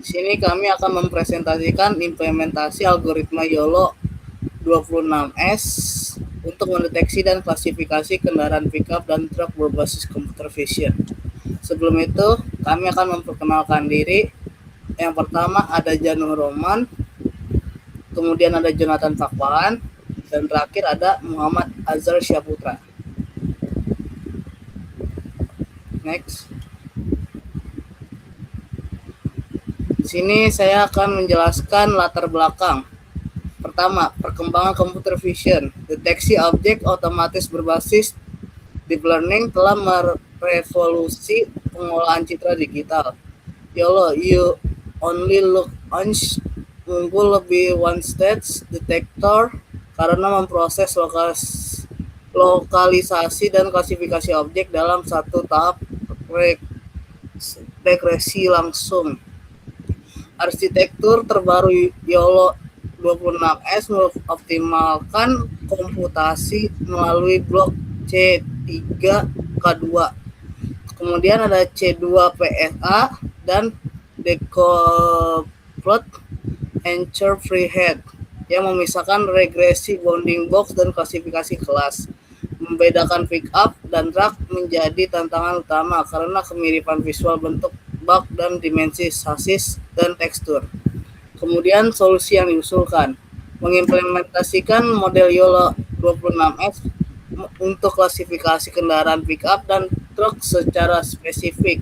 Di sini kami akan mempresentasikan implementasi algoritma YOLO 26S untuk mendeteksi dan klasifikasi kendaraan pickup dan truk berbasis computer vision. Sebelum itu, kami akan memperkenalkan diri. Yang pertama ada Janur Roman, kemudian ada Jonathan Pakpahan, dan terakhir ada Muhammad Azhar Syaputra. Next. Di sini saya akan menjelaskan latar belakang. Pertama, perkembangan computer vision. Deteksi objek otomatis berbasis deep learning telah merevolusi pengolahan citra digital. YOLO, you only look once, unggul lebih one stage detector karena memproses lokalisasi dan klasifikasi objek dalam satu tahap regresi langsung. Arsitektur terbaru YOLO 26S mengoptimalkan komputasi melalui blok C3K2. Kemudian ada C2PSA dan decoupled encoder freehead yang memisahkan regresi bounding box dan klasifikasi kelas. Membedakan pickup dan truk menjadi tantangan utama karena kemiripan visual bentuk bak dan dimensi sasis dan tekstur. Kemudian solusi yang diusulkan, mengimplementasikan model YOLO 26S untuk klasifikasi kendaraan pickup dan truk secara spesifik,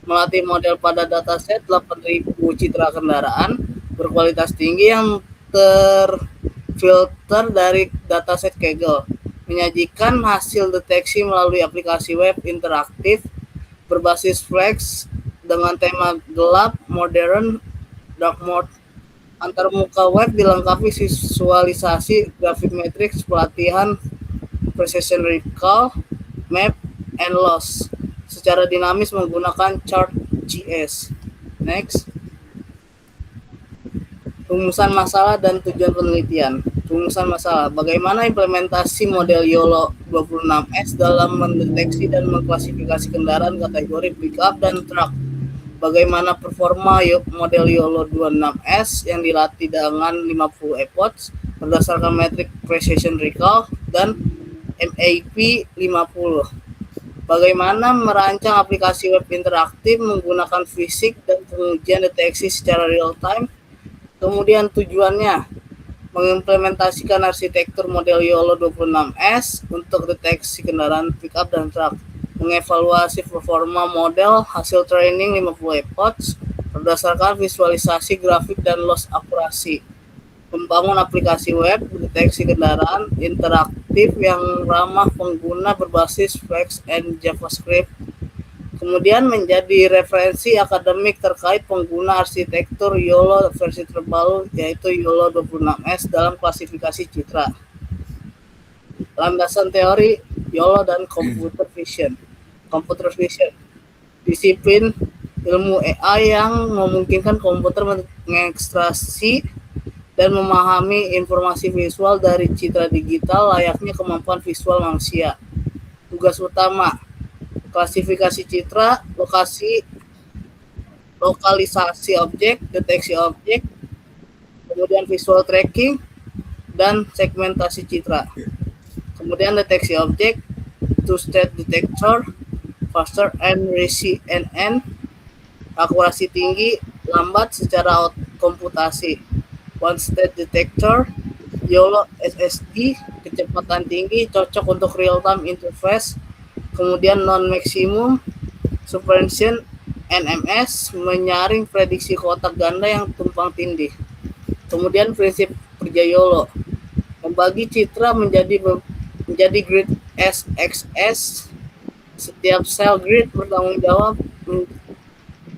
melatih model pada dataset 8.000 citra kendaraan berkualitas tinggi yang terfilter dari dataset Kaggle, menyajikan hasil deteksi melalui aplikasi web interaktif berbasis Flex dengan tema gelap, modern, dark mode. Antarmuka web dilengkapi visualisasi grafik matriks, pelatihan precision recall, map, and loss secara dinamis menggunakan chart.js. Next. Rumusan masalah dan tujuan penelitian. Rumusan masalah, bagaimana implementasi model YOLO 26S dalam mendeteksi dan mengklasifikasi kendaraan kategori pickup dan truk. Bagaimana performa model YOLO 26S yang dilatih dengan 50 epoch berdasarkan metrik precision recall dan MAP 50. Bagaimana merancang aplikasi web interaktif menggunakan fisik dan pengujian deteksi secara real time. Kemudian tujuannya, mengimplementasikan arsitektur model YOLO 26S untuk deteksi kendaraan pickup dan truk. Mengevaluasi performa model hasil training 50 epoch berdasarkan visualisasi grafik dan loss akurasi. Membangun aplikasi web deteksi kendaraan interaktif yang ramah pengguna berbasis Flex and JavaScript. Kemudian menjadi referensi akademik terkait pengguna arsitektur YOLO versi terbaru yaitu YOLO 26S dalam klasifikasi citra. Landasan teori YOLO dan computer vision. Computer vision, disiplin ilmu AI yang memungkinkan komputer mengekstraksi dan memahami informasi visual dari citra digital layaknya kemampuan visual manusia. Tugas utama, klasifikasi citra, lokalisasi objek, deteksi objek, kemudian visual tracking, dan segmentasi citra. Kemudian deteksi objek, two-state detector, faster and CNN, akurasi tinggi, lambat secara komputasi. One state detector, YOLO SSD, kecepatan tinggi, cocok untuk real time interface. Kemudian non maximum suppression NMS, menyaring prediksi kotak ganda yang tumpang tindih. Kemudian prinsip kerja YOLO, membagi citra menjadi grid SXS. Setiap sel grid bertanggung jawab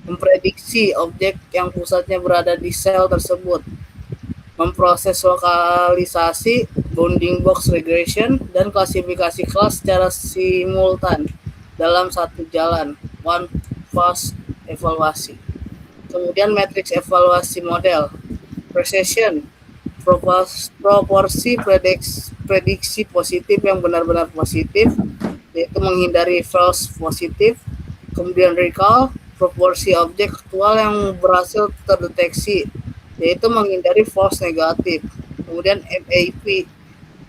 memprediksi objek yang pusatnya berada di sel tersebut, memproses lokalisasi, bounding box regression, dan klasifikasi kelas secara simultan dalam satu jalan, one pass evaluasi. Kemudian matriks evaluasi model, precision, proporsi prediksi positif yang benar-benar positif, yaitu menghindari false positif. Kemudian recall, proporsi objek aktual yang berhasil terdeteksi, yaitu menghindari false negatif. Kemudian MAP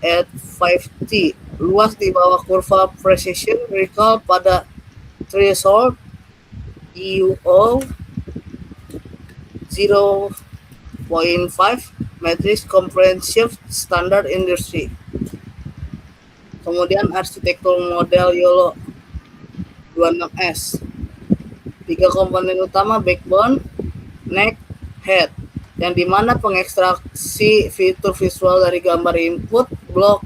at 5T, luas di bawah kurva precision recall pada threshold EUO 0.5 matrix comprehensive standard industry. Kemudian arsitektur model YOLO 26S. 3 komponen utama: backbone, neck, head, yang dimana pengekstraksi fitur visual dari gambar input blok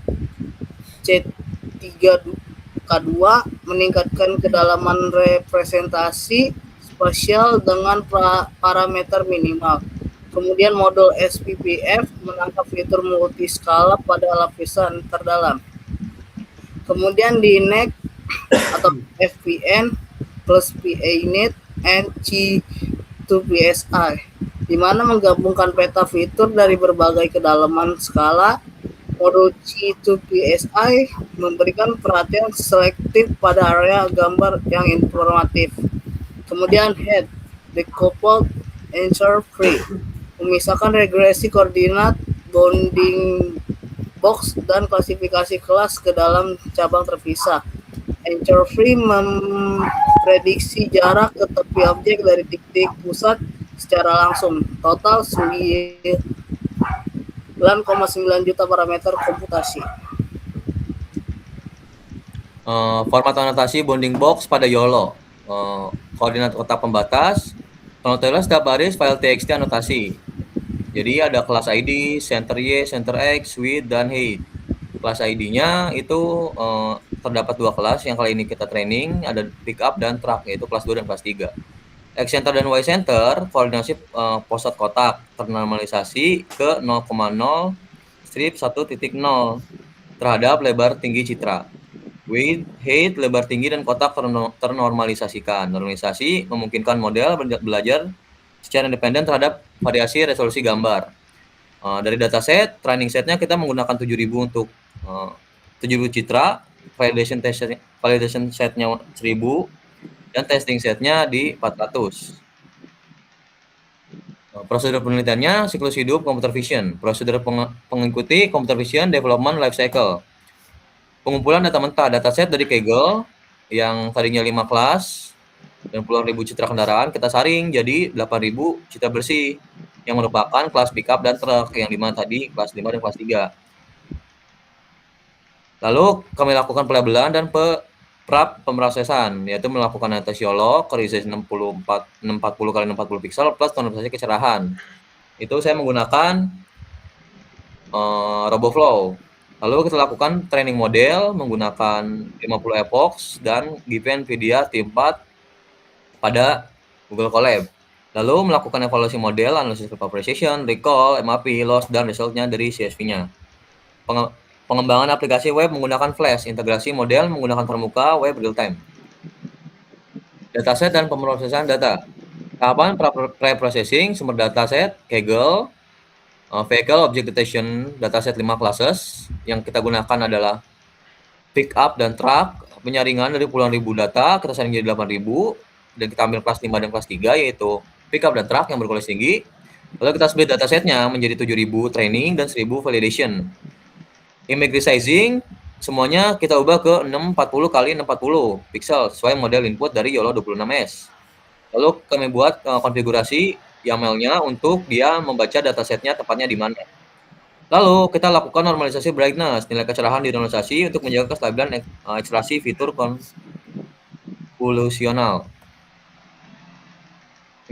C3K2 meningkatkan kedalaman representasi spasial dengan parameter minimal. Kemudian modul SPPF menangkap fitur multiskala pada lapisan terdalam. Kemudian di neck atau FPN plus PANet and C2PSI, di mana menggabungkan peta fitur dari berbagai kedalaman skala. Modul C2PSI memberikan perhatian selektif pada area gambar yang informatif. Kemudian head, decoupled answer free, memisahkan regresi koordinat, bounding box, dan klasifikasi kelas ke dalam cabang terpisah. Answer free memprediksi jarak ke tepi objek dari titik pusat secara langsung. Total 9,9 juta parameter komputasi. Format anotasi bounding box pada YOLO. Koordinat kotak pembatas. Penotailah setiap baris file txt anotasi. Jadi ada kelas ID, center Y, center X, width, dan height. Kelas ID-nya itu terdapat 2 kelas yang kali ini kita training, ada pickup dan track, yaitu kelas 2 dan kelas 3. X center dan Y center koordinasi pusat kotak ternormalisasi ke 0,0 strip 1.0 terhadap lebar tinggi citra. Width, height, lebar tinggi dan kotak ternormalisasikan. Normalisasi memungkinkan model belajar secara independen terhadap variasi resolusi gambar. Dari dataset, training setnya kita menggunakan 7000 untuk 7000 citra, validation setnya 1000, dan testing setnya di 400. Prosedur penelitiannya siklus hidup computer vision. Prosedur pengikuti computer vision development life cycle. Pengumpulan data mentah, dataset dari Kaggle yang tadinya 5 kelas dan puluhan ribu citra kendaraan, kita saring jadi 8.000 citra bersih yang merupakan kelas pickup dan truk, yang 5 tadi kelas 5 dan kelas 3. Lalu kami lakukan pelabelan dan pemrosesan, yaitu melakukan analisis YOLO ke resolusi 640 x 640 pixel plus normalisasi kecerahan. Itu saya menggunakan RoboFlow. Lalu kita lakukan training model menggunakan 50 epochs dan given NVIDIA T4 pada Google Colab. Lalu melakukan evaluasi model, analisis precision, recall, MAP, loss, dan resultnya dari CSV-nya. Pengembangan aplikasi web menggunakan Flash, integrasi model menggunakan Permuka web real time. Dataset dan pemrosesan data. Tahapan pre-processing sumber dataset, Kaggle, vehicle object detection dataset 5 classes. Yang kita gunakan adalah pickup dan track, penyaringan dari puluhan ribu data, kita saring jadi 8.000, dan kita ambil kelas 5 dan kelas 3, yaitu pickup dan track yang berkualitas tinggi. Lalu kita split datasetnya menjadi 7.000 training dan 1.000 validation. Image resizing semuanya kita ubah ke 640 x 640 pixel sesuai model input dari YOLO 26S. Lalu kami buat konfigurasi YAML-nya untuk dia membaca datasetnya tepatnya di mana. Lalu kita lakukan normalisasi brightness, nilai kecerahan dinormalisasi untuk menjaga kestabilan ekstraksi fitur konvolusional.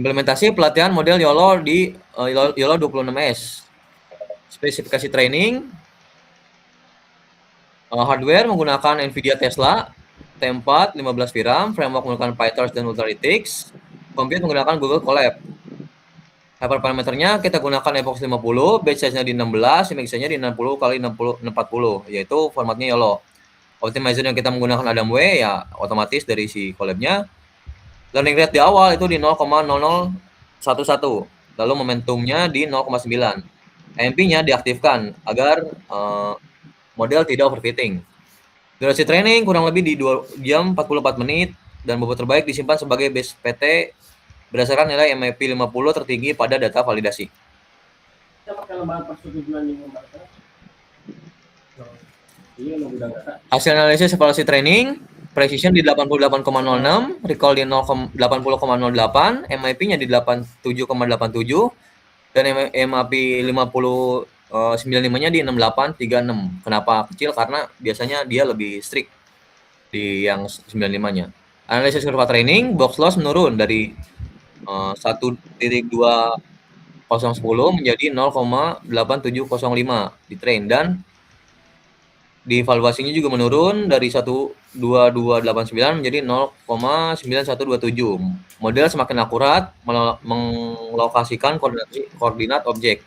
Implementasi pelatihan model YOLO di YOLO 26S. Spesifikasi training, hardware menggunakan NVIDIA Tesla T4 15 VRAM, framework menggunakan PyTorch dan UltraRTX, compute menggunakan Google Colab. Hyperparameternya kita gunakan epoch 50, batch size-nya di 16, image size-nya di 60 x 640, yaitu formatnya YOLO. Optimizer yang kita menggunakan Adam W, ya otomatis dari si Colab-nya. Learning rate di awal itu di 0,0011, lalu momentumnya di 0,9. AMP-nya diaktifkan agar model tidak overfitting. Durasi training kurang lebih di 2 jam 44 menit. dan bobot terbaik disimpan sebagai base PT berdasarkan nilai MIP 50 tertinggi pada data validasi. Hasil analisis evaluasi training, precision di 88,06, recall di 80,08, MIP-nya di 87,87, dan MIP 95-nya di 6836. Kenapa kecil? Karena biasanya dia lebih strict di yang 95-nya. Analisis kurva training, box loss menurun dari 1.2010 menjadi 0,8705 di train, dan di evaluasinya juga menurun dari 1.2289 menjadi 0,9127. Model semakin akurat melokasikan koordinat objek.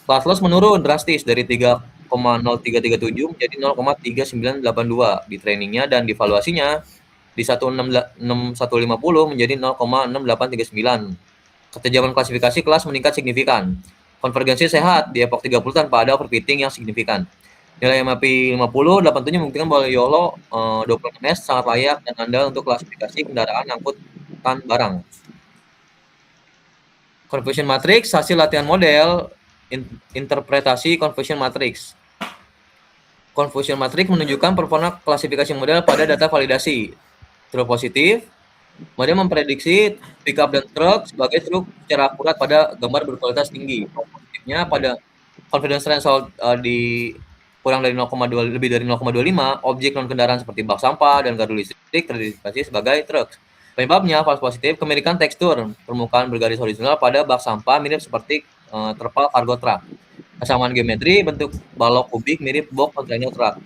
Class loss menurun drastis dari 3,0337 menjadi 0,3982 di trainingnya, dan di evaluasinya di 16150 menjadi 0,6839. Ketajaman klasifikasi kelas meningkat signifikan. Konvergensi sehat di epoch 30 tanpa ada overfitting yang signifikan. Nilai MAP 50 87 membuktikan bahwa YOLO 26S sangat layak dan andal untuk klasifikasi kendaraan angkutan barang. Confusion matrix, hasil latihan model, interpretasi confusion matrix. Confusion matrix menunjukkan performa klasifikasi model pada data validasi. True positif, model memprediksi pickup dan truk sebagai truk secara akurat pada gambar berkualitas tinggi. Positifnya pada confidence threshold di kurang dari 0,2 lebih dari 0,25, objek non kendaraan seperti bak sampah dan gardu listrik teridentifikasi sebagai truk. Penyebabnya false positif, kemiripan tekstur permukaan bergaris horizontal pada bak sampah mirip seperti terpal cargo truck. Kesamaan geometri bentuk balok kubik mirip box container truck.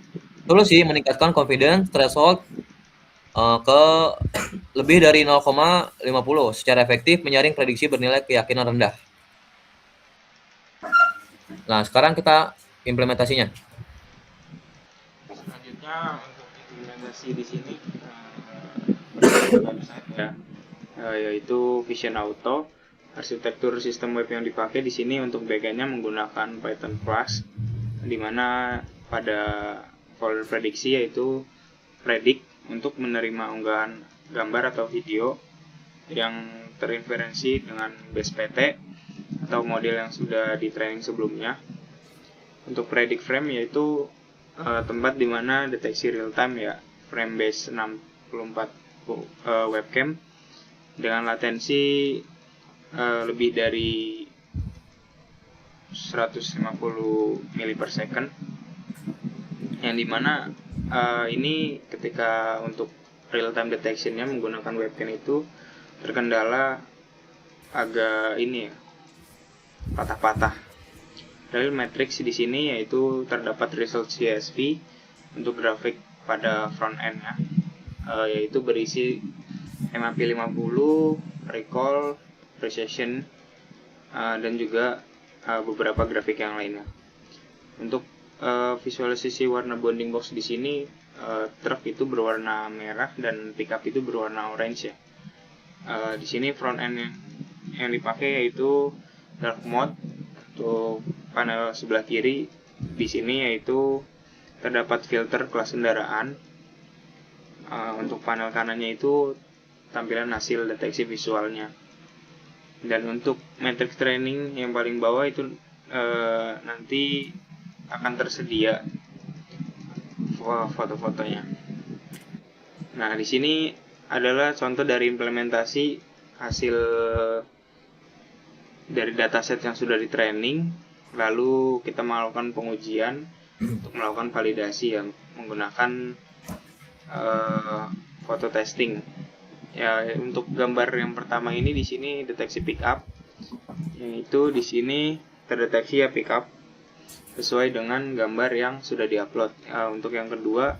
Solusi meningkatkan confidence threshold ke lebih dari 0,50 secara efektif menyaring prediksi bernilai keyakinan rendah. Nah, sekarang kita implementasinya. Selanjutnya untuk implementasi di sini yaitu Vision Auto. Arsitektur sistem web yang dipakai di sini untuk backend-nya menggunakan Python Flask, di mana pada folder prediksi yaitu predict untuk menerima unggahan gambar atau video yang terinferensi dengan base PT atau model yang sudah di training sebelumnya. Untuk predict frame yaitu tempat di mana deteksi real time ya, frame base 64 webcam dengan latensi lebih dari 150 mili per second, yang dimana ini ketika untuk real time detection-nya menggunakan webcam itu terkendala agak ini ya, patah-patah. Real matrix di sini yaitu terdapat result CSV untuk grafik pada front end-nya, yaitu berisi MAP 50, recall, precision, dan juga beberapa grafik yang lainnya. Untuk visualisasi warna bounding box di sini, truk itu berwarna merah dan pickup itu berwarna orange ya. Di sini front end yang dipakai yaitu dark mode. Untuk panel sebelah kiri di sini yaitu terdapat filter kelas kendaraan. Untuk panel kanannya itu tampilan hasil deteksi visualnya. Dan untuk matrix training yang paling bawah itu nanti akan tersedia foto-fotonya. Nah, di sini adalah contoh dari implementasi hasil dari dataset yang sudah di training, lalu kita melakukan pengujian untuk melakukan validasi yang menggunakan foto testing. Ya, untuk gambar yang pertama ini di sini deteksi pickup, yaitu di sini terdeteksi ya pickup sesuai dengan gambar yang sudah diupload. Untuk yang kedua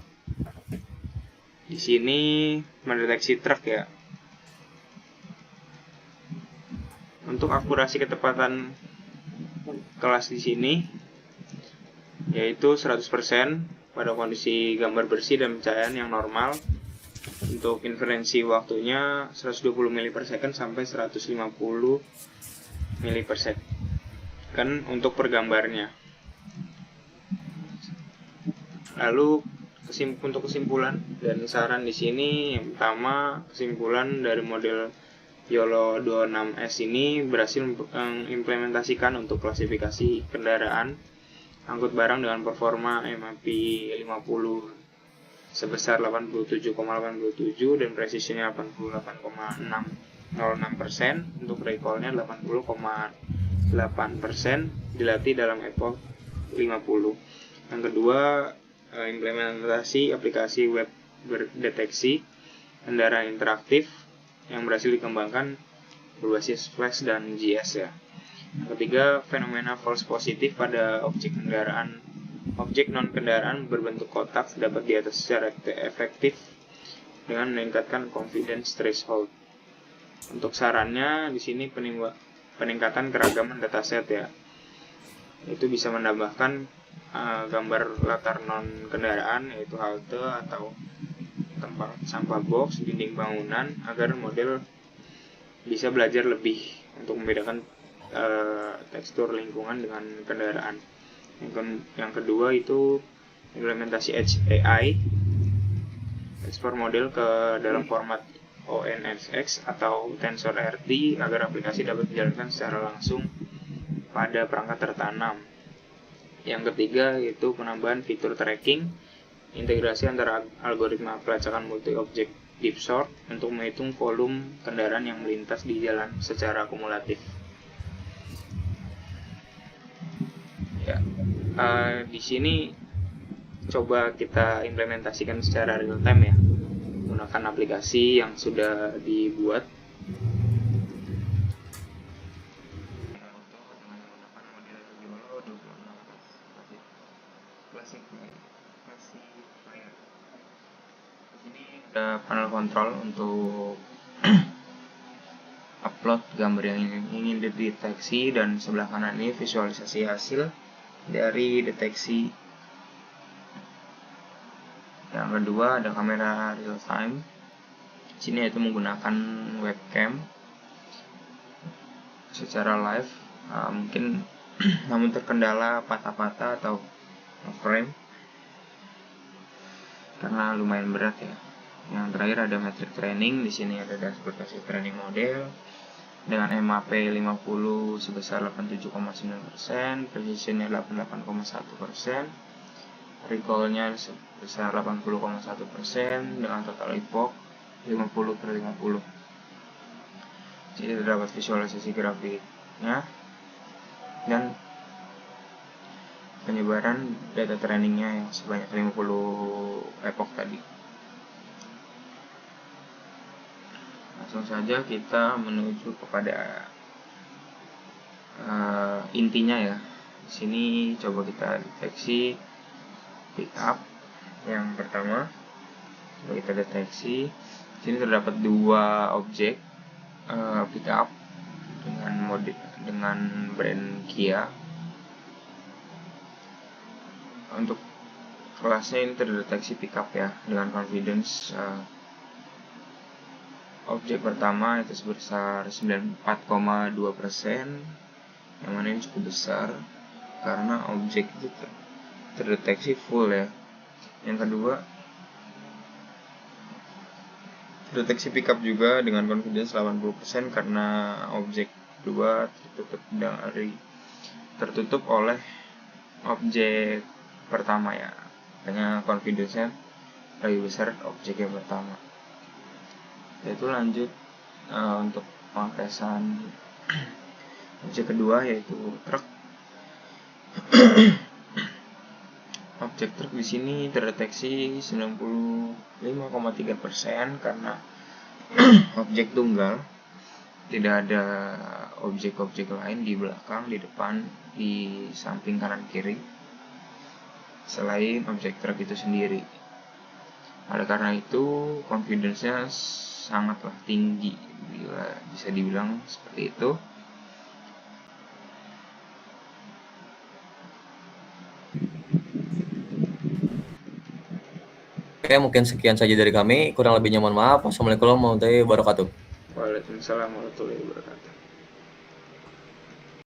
di sini mendeteksi truk ya. Untuk akurasi ketepatan kelas di sini yaitu 100% pada kondisi gambar bersih dan pencahayaan yang normal. Untuk inferensi waktunya 120 mili per second sampai 150 mili per second untuk per gambarnya. Lalu untuk kesimpulan dan saran di sini, yang pertama, kesimpulan dari model YOLO 26S ini berhasil mengimplementasikan untuk klasifikasi kendaraan angkut barang dengan performa MAP 50 sebesar 87,87 dan presisinya 88,606%, untuk recallnya 80,8%, dilatih dalam epoch 50. Yang kedua, implementasi aplikasi web berdeteksi kendaraan interaktif yang berhasil dikembangkan berbasis Flash dan JS ya. Yang ketiga, fenomena false positif pada objek non kendaraan berbentuk kotak dapat diatur secara efektif dengan meningkatkan confidence threshold. Untuk sarannya di sini peningkatan keragaman dataset ya. Itu bisa menambahkan gambar latar non kendaraan, yaitu halte atau tempat sampah box, dinding bangunan, agar model bisa belajar lebih untuk membedakan tekstur lingkungan dengan kendaraan. Yang kedua itu implementasi Edge AI, ekspor model ke dalam format ONNX atau TensorRT agar aplikasi dapat dijalankan secara langsung pada perangkat tertanam. Yang ketiga yaitu penambahan fitur tracking, integrasi antara algoritma pelacakan multi-objek deep sort untuk menghitung volume kendaraan yang melintas di jalan secara akumulatif. Ya, di sini coba kita implementasikan secara real time ya, menggunakan aplikasi yang sudah dibuat. Ada panel kontrol untuk upload gambar yang ingin dideteksi, dan sebelah kanan ini visualisasi hasil dari deteksi. Yang kedua ada kamera real time. Sini yaitu menggunakan webcam secara live, mungkin namun terkendala patah-patah atau frame karena lumayan berat ya. Yang terakhir ada metric training. Di sini ada dashboard hasil training model dengan MAP 50 sebesar 87,9%, precisionnya 88,1%, recallnya sebesar 80,1% dengan total epoch 50/50. Jadi terdapat visualisasi grafiknya dan penyebaran data trainingnya yang sebanyak 50 epoch tadi. Langsung saja kita menuju kepada intinya ya. Di sini coba kita deteksi pickup. Yang pertama, coba kita deteksi. Di sini terdapat dua objek pickup dengan brand Kia. Untuk kelasnya ini terdeteksi pickup ya, dengan confidence objek pertama itu sebesar 94,2%, yang mana ini cukup besar karena objek itu terdeteksi full ya. Yang kedua, terdeteksi pickup juga dengan confidence 80% karena objek kedua tertutup oleh objek pertama ya, makanya confidence-nya lebih besar objek yang pertama. Yaitu lanjut untuk pengetesan objek kedua yaitu truk. Objek truk di sini terdeteksi 95,3% karena objek tunggal, tidak ada objek-objek lain di belakang, di depan, di samping kanan kiri selain objek truk itu sendiri. Oleh karena itu confidence-nya sangatlah tinggi, bila bisa dibilang seperti itu. Oke, mungkin sekian saja dari kami. Kurang lebihnya mohon maaf. Wassalamualaikum warahmatullahi wabarakatuh. Waalaikumsalam warahmatullahi wabarakatuh.